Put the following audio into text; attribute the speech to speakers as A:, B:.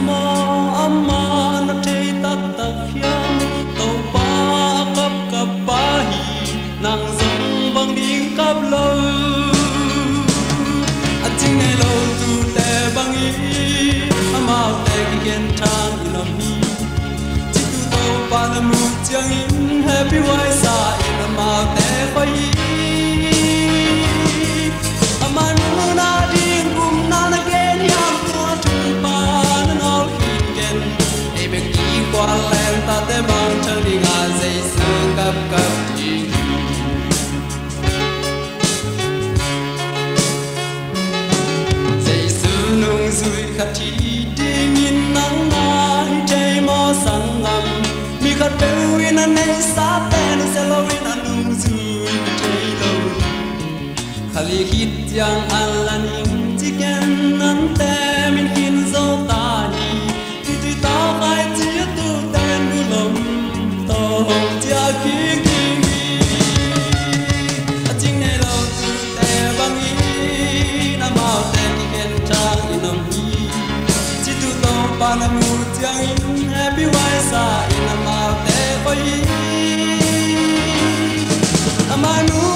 A: mò amma na thei tak tak hiam to pa kap kap pa hi nang zong bang ding kap lo a ching nei lo tu te bang i ama te gen thang i lo mi chi tu to pa na mu chiang in happy wai sa in ama te khoi ta te bang chân đi ngã dây sương cấp cấp đi dây sương nung dùi khát chi đi nhìn nắng mai trái mò sang ngầm mi khát bêu in anh ấy sát tên sẽ lâu in anh nung dùi trái lâu khali hít yang anh là những chiếc em nắng te mình hin dâu ta đi thì ta phải chia tu chia kinh kinh chính này lâu từ te bang i na mau te ki ken trang inom hi chi tu to pa na mu chiang in happy wai sa in na mau te koi amanu